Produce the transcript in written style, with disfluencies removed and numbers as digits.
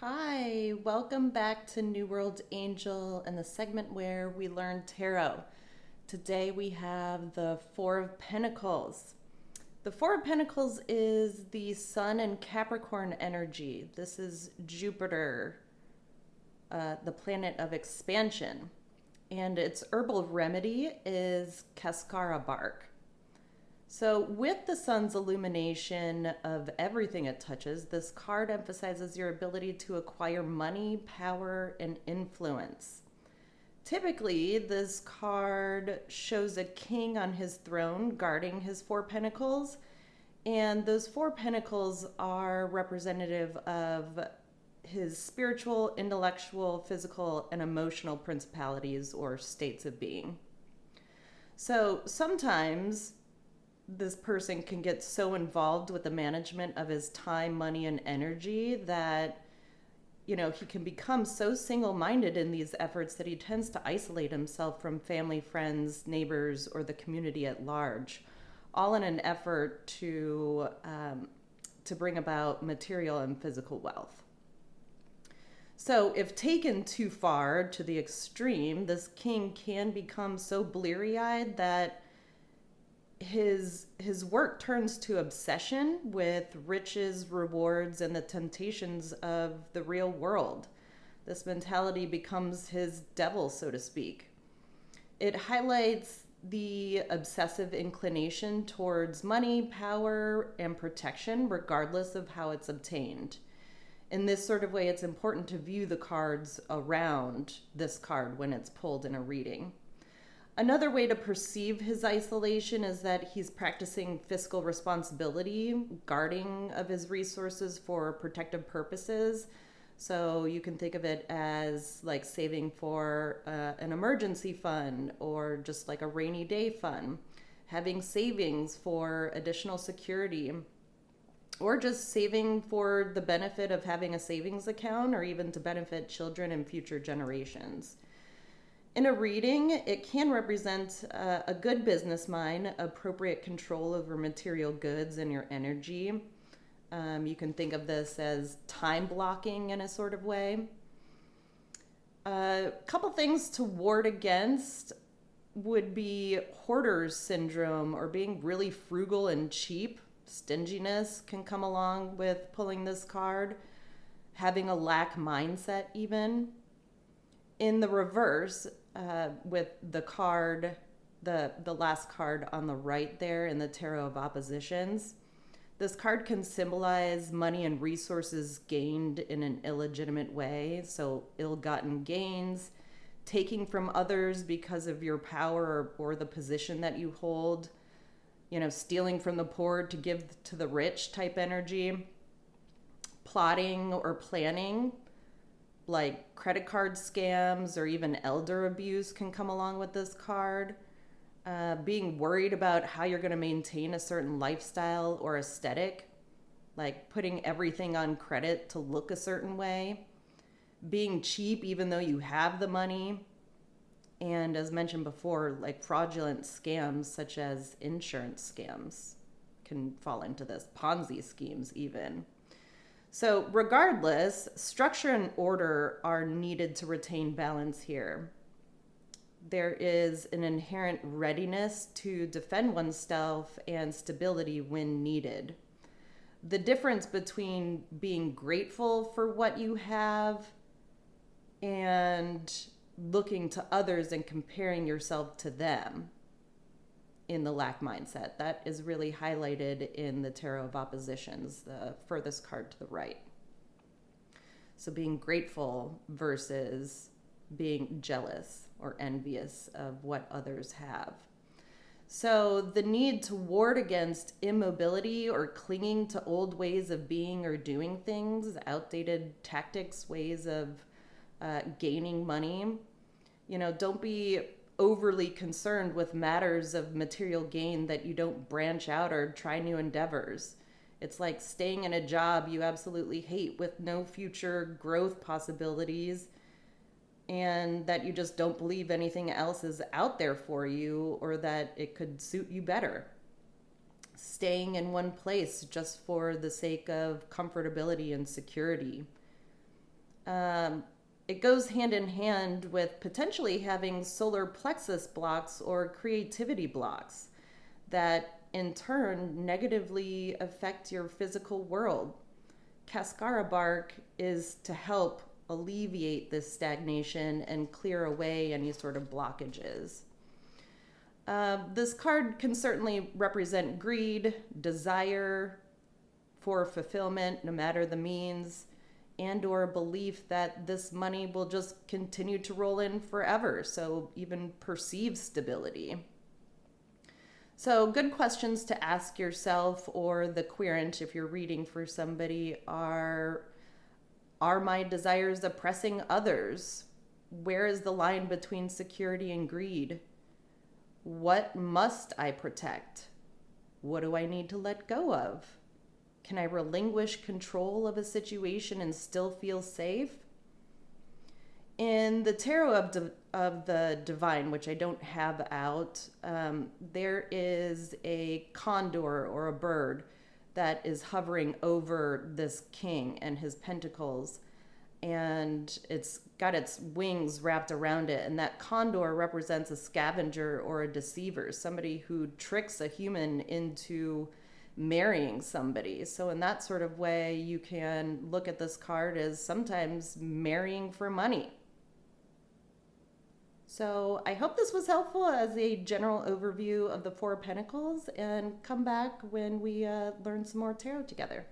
Hi, welcome back to New World Angel and the segment where we learn tarot. Today we have the Four of Pentacles. The Four of Pentacles is the Sun and Capricorn energy. This is Jupiter, the planet of expansion. And its herbal remedy is cascara bark. So, with the sun's illumination of everything it touches, this card emphasizes your ability to acquire money, power, and influence. Typically, this card shows a king on his throne guarding his four pentacles, and those four pentacles are representative of his spiritual, intellectual, physical, and emotional principalities or states of being. So, sometimes this person can get so involved with the management of his time, money, and energy that, he can become so single-minded in these efforts that he tends to isolate himself from family, friends, neighbors, or the community at large, all in an effort to bring about material and physical wealth. So if taken too far to the extreme, this king can become so bleary-eyed that his work turns to obsession with riches, rewards, and the temptations of the real world. This mentality becomes his devil, so to speak. It highlights the obsessive inclination towards money, power, and protection, regardless of how it's obtained. In this sort of way, it's important to view the cards around this card when it's pulled in a reading. Another way to perceive his isolation is that he's practicing fiscal responsibility, guarding of his resources for protective purposes. So you can think of it as like saving for an emergency fund or just like a rainy day fund, having savings for additional security, or just saving for the benefit of having a savings account or even to benefit children and future generations. In a reading, it can represent a good business mind, appropriate control over material goods and your energy. You can think of this as time blocking in a sort of way. A couple things to ward against would be hoarder's syndrome or being really frugal and cheap. Stinginess can come along with pulling this card. Having a lack mindset even. In the reverse, with the card, the last card on the right there in the Tarot of Oppositions, this card can symbolize money and resources gained in an illegitimate way. So ill-gotten gains, taking from others because of your power or the position that you hold, stealing from the poor to give to the rich type energy, plotting or planning, like credit card scams or even elder abuse can come along with this card. Being worried about how you're going to maintain a certain lifestyle or aesthetic, like putting everything on credit to look a certain way. Being cheap even though you have the money. And as mentioned before, like fraudulent scams such as insurance scams can fall into this. Ponzi schemes even. So regardless, structure and order are needed to retain balance here. There is an inherent readiness to defend oneself and stability when needed. The difference between being grateful for what you have and looking to others and comparing yourself to them in the lack mindset. That is really highlighted in the Tarot of Oppositions, the furthest card to the right. So being grateful versus being jealous or envious of what others have. So the need to ward against immobility or clinging to old ways of being or doing things, outdated tactics, ways of gaining money. Don't be overly concerned with matters of material gain that you don't branch out or try new endeavors. It's like staying in a job you absolutely hate with no future growth possibilities and that you just don't believe anything else is out there for you or that it could suit you better. Staying in one place just for the sake of comfortability and security. It goes hand in hand with potentially having solar plexus blocks or creativity blocks that in turn negatively affect your physical world. Cascara bark is to help alleviate this stagnation and clear away any sort of blockages. This card can certainly represent greed, desire for fulfillment, no matter the means, and or belief that this money will just continue to roll in forever, so even perceived stability. So good questions to ask yourself or the querent if you're reading for somebody are my desires oppressing others? Where is the line between security and greed? What must I protect? What do I need to let go of? Can I relinquish control of a situation and still feel safe? In the Tarot of the Divine, which I don't have out, there is a condor or a bird that is hovering over this king and his pentacles, and it's got its wings wrapped around it, and that condor represents a scavenger or a deceiver, somebody who tricks a human into marrying somebody. So in that sort of way, you can look at this card as sometimes marrying for money. So I hope this was helpful as a general overview of the Four of Pentacles, and come back when we learn some more tarot together.